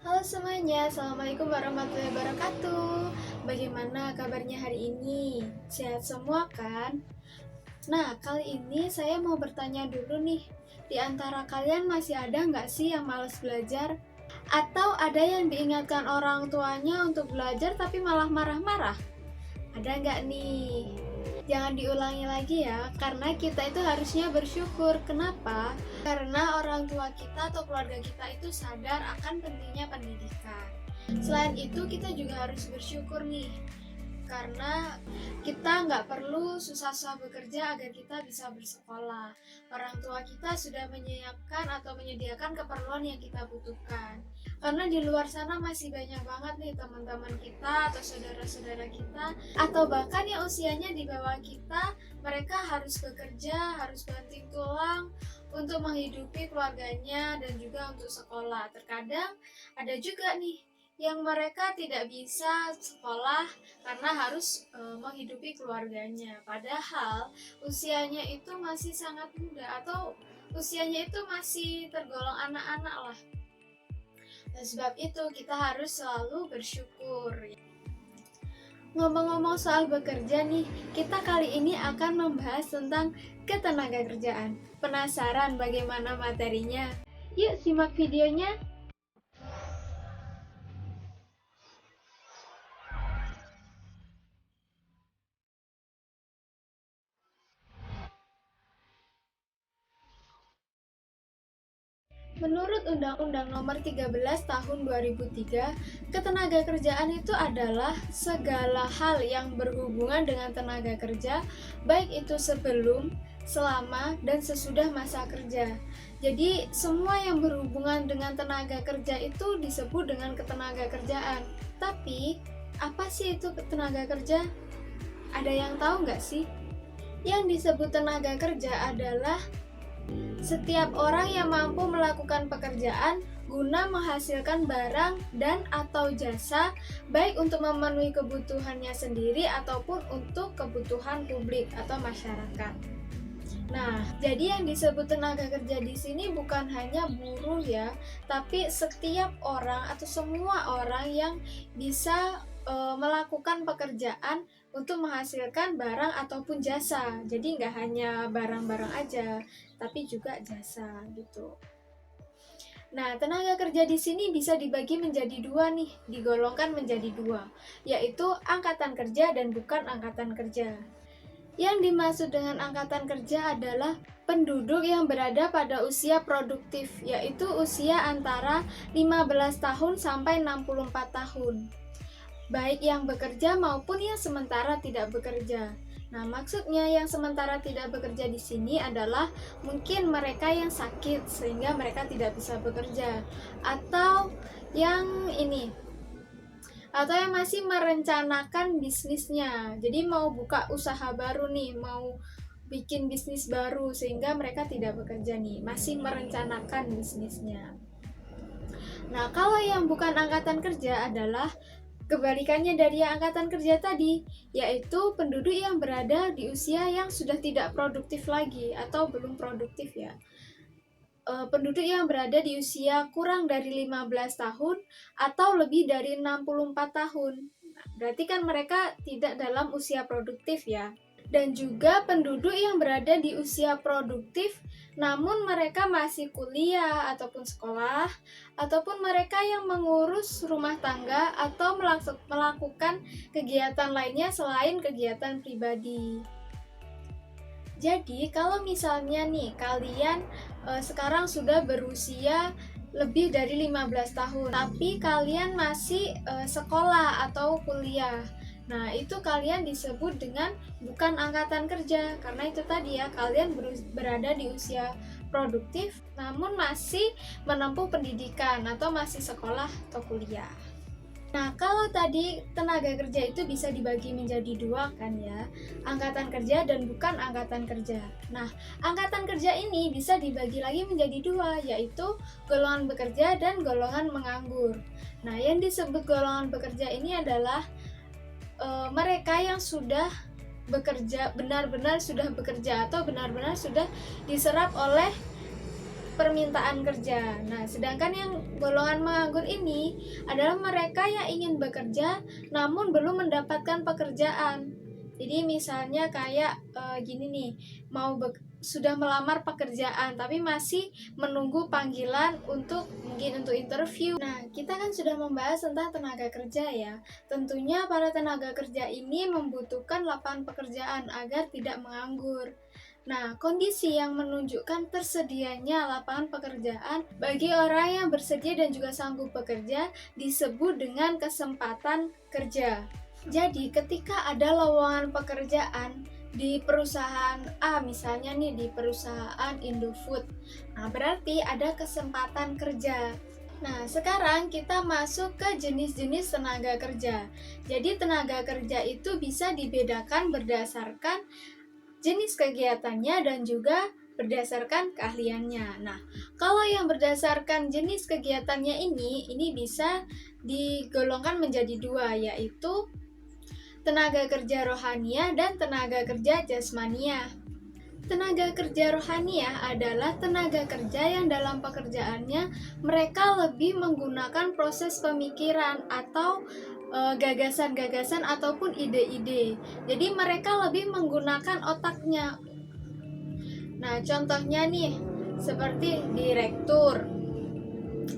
Halo semuanya, Assalamualaikum warahmatullahi wabarakatuh. Bagaimana kabarnya hari ini? Sehat semua kan? Nah, kali ini saya mau bertanya dulu nih. Di antara kalian masih ada nggak sih yang malas belajar? Atau ada yang diingatkan orang tuanya untuk belajar tapi malah marah-marah? Ada nggak nih? Jangan diulangi lagi ya, karena kita itu harusnya bersyukur. Kenapa? Karena orang tua kita atau keluarga kita itu sadar akan pentingnya pendidikan. Selain itu, kita juga harus bersyukur nih, karena kita nggak perlu susah-susah bekerja agar kita bisa bersekolah. Orang tua kita sudah menyiapkan atau menyediakan keperluan yang kita butuhkan. Karena di luar sana masih banyak banget nih teman-teman kita atau saudara-saudara kita atau bahkan yang usianya di bawah kita, mereka harus bekerja, harus banting tulang untuk menghidupi keluarganya dan juga untuk sekolah. Terkadang ada juga nih yang mereka tidak bisa sekolah karena harus menghidupi keluarganya. Padahal usianya itu masih sangat muda atau usianya itu masih tergolong anak-anak lah. Dan sebab itu kita harus selalu bersyukur. Ngomong-ngomong soal bekerja nih, kita kali ini akan membahas tentang ketenagakerjaan. Penasaran bagaimana materinya? Yuk simak videonya. Menurut Undang-Undang Nomor 13 Tahun 2003, ketenagakerjaan itu adalah segala hal yang berhubungan dengan tenaga kerja, baik itu sebelum, selama, dan sesudah masa kerja. Jadi, semua yang berhubungan dengan tenaga kerja itu disebut dengan ketenagakerjaan. Tapi, apa sih itu tenaga kerja? Ada yang tahu nggak sih? Yang disebut tenaga kerja adalah setiap orang yang mampu melakukan pekerjaan guna menghasilkan barang dan atau jasa baik untuk memenuhi kebutuhannya sendiri ataupun untuk kebutuhan publik atau masyarakat. Nah, jadi yang disebut tenaga kerja di sini bukan hanya buruh ya, tapi setiap orang atau semua orang yang bisa melakukan pekerjaan untuk menghasilkan barang ataupun jasa. Jadi nggak hanya barang-barang aja, tapi juga jasa gitu. Nah, tenaga kerja di sini bisa dibagi menjadi dua nih, digolongkan menjadi dua, yaitu angkatan kerja dan bukan angkatan kerja. Yang dimaksud dengan angkatan kerja adalah penduduk yang berada pada usia produktif, yaitu usia antara 15 tahun sampai 64 tahun. Baik yang bekerja maupun yang sementara tidak bekerja. Nah, maksudnya yang sementara tidak bekerja di sini adalah mungkin mereka yang sakit sehingga mereka tidak bisa bekerja, atau yang ini atau yang masih merencanakan bisnisnya. Jadi mau buka usaha baru nih, mau bikin bisnis baru sehingga mereka tidak bekerja nih, masih merencanakan bisnisnya. Nah, kalau yang bukan angkatan kerja adalah kebalikannya dari yang angkatan kerja tadi, yaitu penduduk yang berada di usia yang sudah tidak produktif lagi atau belum produktif ya. Penduduk yang berada di usia kurang dari 15 tahun atau lebih dari 64 tahun. Nah, berarti kan mereka tidak dalam usia produktif ya. Dan juga penduduk yang berada di usia produktif namun mereka masih kuliah ataupun sekolah, ataupun mereka yang mengurus rumah tangga atau melakukan kegiatan lainnya selain kegiatan pribadi. Jadi kalau misalnya nih kalian sekarang sudah berusia lebih dari 15 tahun tapi kalian masih sekolah atau kuliah. Nah, itu kalian disebut dengan bukan angkatan kerja karena itu tadi ya, kalian berada di usia produktif namun masih menempuh pendidikan atau masih sekolah atau kuliah. Nah, kalau tadi tenaga kerja itu bisa dibagi menjadi dua kan ya, angkatan kerja dan bukan angkatan kerja. Nah, angkatan kerja ini bisa dibagi lagi menjadi dua, yaitu golongan bekerja dan golongan menganggur. Nah, yang disebut golongan bekerja ini adalah mereka yang sudah bekerja, benar-benar sudah bekerja atau benar-benar sudah diserap oleh permintaan kerja. Nah, sedangkan yang golongan menganggur ini adalah mereka yang ingin bekerja namun belum mendapatkan pekerjaan. Jadi misalnya kayak gini nih, sudah melamar pekerjaan tapi masih menunggu panggilan mungkin untuk interview. Nah, kita kan sudah membahas tentang tenaga kerja ya. Tentunya para tenaga kerja ini membutuhkan lapangan pekerjaan agar tidak menganggur. Nah, kondisi yang menunjukkan tersedianya lapangan pekerjaan bagi orang yang bersedia dan juga sanggup bekerja disebut dengan kesempatan kerja. Jadi, ketika ada lowongan pekerjaan di perusahaan A, misalnya nih di perusahaan Indofood, nah berarti ada kesempatan kerja. Nah, sekarang kita masuk ke jenis-jenis tenaga kerja. Jadi, tenaga kerja itu bisa dibedakan berdasarkan jenis kegiatannya dan juga berdasarkan keahliannya. Nah, kalau yang berdasarkan jenis kegiatannya ini bisa digolongkan menjadi dua, yaitu tenaga kerja rohaniah dan tenaga kerja jasmaniah. Tenaga kerja rohaniah adalah tenaga kerja yang dalam pekerjaannya mereka lebih menggunakan proses pemikiran atau gagasan-gagasan ataupun ide-ide. Jadi mereka lebih menggunakan otaknya. Nah, contohnya nih seperti direktur,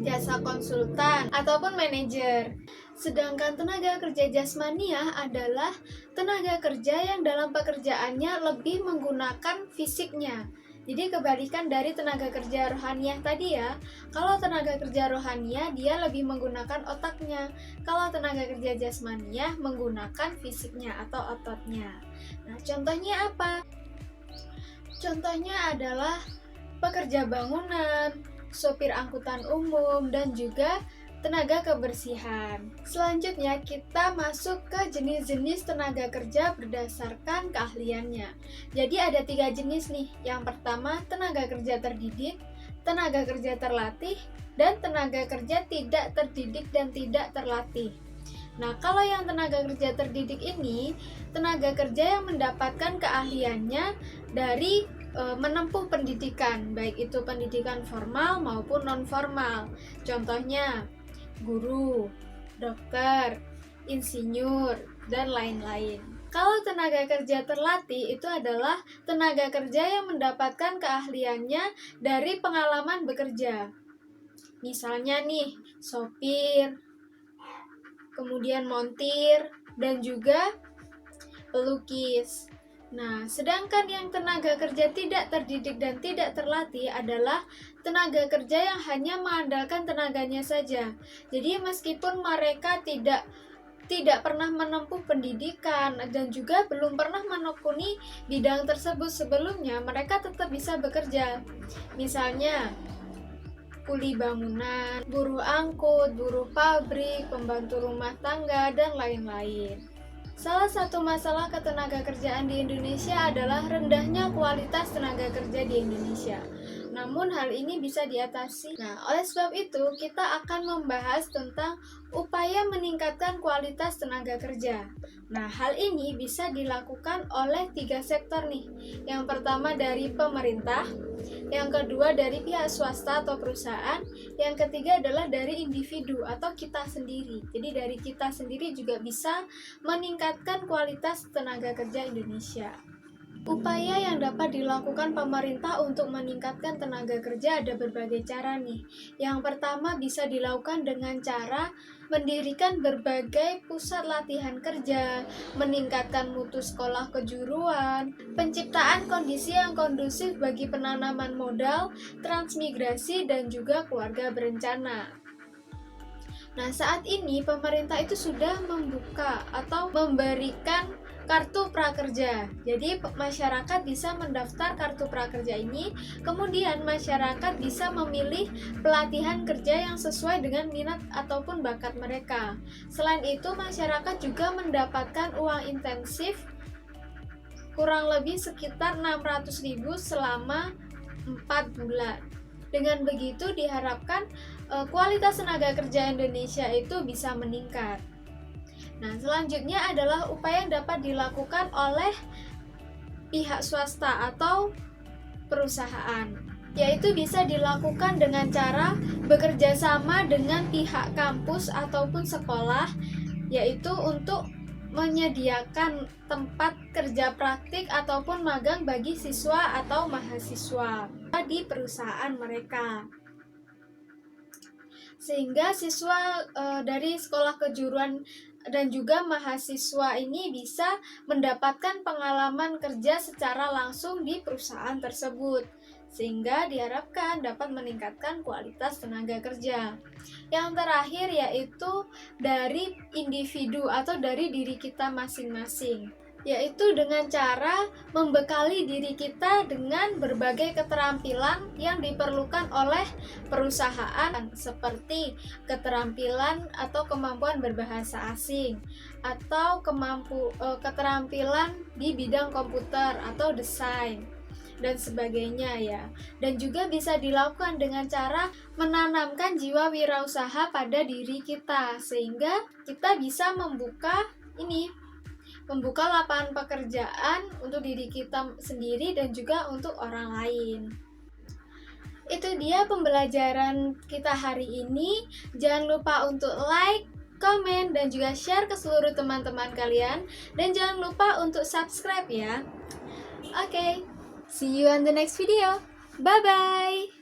jasa konsultan, ataupun manajer. Sedangkan tenaga kerja jasmaniah adalah tenaga kerja yang dalam pekerjaannya lebih menggunakan fisiknya. Jadi kebalikan dari tenaga kerja rohaniah tadi ya. Kalau tenaga kerja rohaniah dia lebih menggunakan otaknya. Kalau tenaga kerja jasmaniah menggunakan fisiknya atau ototnya. Nah, contohnya apa? Contohnya adalah pekerja bangunan, sopir angkutan umum, dan juga tenaga kebersihan. Selanjutnya kita masuk ke jenis-jenis tenaga kerja berdasarkan keahliannya. Jadi ada 3 jenis nih. Yang pertama tenaga kerja terdidik, tenaga kerja terlatih, dan tenaga kerja tidak terdidik dan tidak terlatih. Nah, kalau yang tenaga kerja terdidik ini, tenaga kerja yang mendapatkan keahliannya dari menempuh pendidikan, baik itu pendidikan formal maupun non-formal. Contohnya, guru, dokter, insinyur, dan lain-lain. Kalau tenaga kerja terlatih itu adalah tenaga kerja yang mendapatkan keahliannya dari pengalaman bekerja. Misalnya nih, sopir, kemudian montir, dan juga pelukis. Nah, sedangkan yang tenaga kerja tidak terdidik dan tidak terlatih adalah tenaga kerja yang hanya mengandalkan tenaganya saja. Jadi meskipun mereka tidak pernah menempuh pendidikan dan juga belum pernah menekuni bidang tersebut sebelumnya, mereka tetap bisa bekerja. Misalnya, kuli bangunan, buruh angkut, buruh pabrik, pembantu rumah tangga, dan lain-lain. Salah satu masalah ketenaga kerjaan di Indonesia adalah rendahnya kualitas tenaga kerja di Indonesia. Namun hal ini bisa diatasi. Nah, oleh sebab itu kita akan membahas tentang upaya meningkatkan kualitas tenaga kerja. Nah, hal ini bisa dilakukan oleh 3 sektor nih. Yang pertama dari pemerintah, yang kedua dari pihak swasta atau perusahaan, yang ketiga adalah dari individu atau kita sendiri. Jadi dari kita sendiri juga bisa meningkatkan kualitas tenaga kerja Indonesia. Upaya yang dapat dilakukan pemerintah untuk meningkatkan tenaga kerja ada berbagai cara nih. Yang pertama bisa dilakukan dengan cara mendirikan berbagai pusat latihan kerja, meningkatkan mutu sekolah kejuruan, penciptaan kondisi yang kondusif bagi penanaman modal, transmigrasi, dan juga keluarga berencana. Nah, saat ini pemerintah itu sudah membuka atau memberikan kartu prakerja. Jadi masyarakat bisa mendaftar kartu prakerja ini, kemudian masyarakat bisa memilih pelatihan kerja yang sesuai dengan minat ataupun bakat mereka. Selain itu, masyarakat juga mendapatkan uang intensif kurang lebih sekitar 600.000 selama 4 bulan. Dengan begitu diharapkan kualitas tenaga kerja Indonesia itu bisa meningkat. Nah, selanjutnya adalah upaya yang dapat dilakukan oleh pihak swasta atau perusahaan. yaitu bisa dilakukan dengan cara bekerja sama dengan pihak kampus ataupun sekolah, yaitu untuk menyediakan tempat kerja praktik ataupun magang bagi siswa atau mahasiswa di perusahaan mereka. Sehingga siswa dari sekolah kejuruan dan juga mahasiswa ini bisa mendapatkan pengalaman kerja secara langsung di perusahaan tersebut, sehingga diharapkan dapat meningkatkan kualitas tenaga kerja. Yang terakhir yaitu dari individu atau dari diri kita masing-masing, yaitu dengan cara membekali diri kita dengan berbagai keterampilan yang diperlukan oleh perusahaan, seperti keterampilan atau kemampuan berbahasa asing, atau keterampilan di bidang komputer atau desain dan sebagainya ya. Dan juga bisa dilakukan dengan cara menanamkan jiwa wirausaha pada diri kita, sehingga kita bisa membuka lapangan pekerjaan untuk diri kita sendiri dan juga untuk orang lain. Itu dia pembelajaran kita hari ini. Jangan lupa untuk like, komen, dan juga share ke seluruh teman-teman kalian. Dan jangan lupa untuk subscribe ya. Oke, see you on the next video. Bye-bye!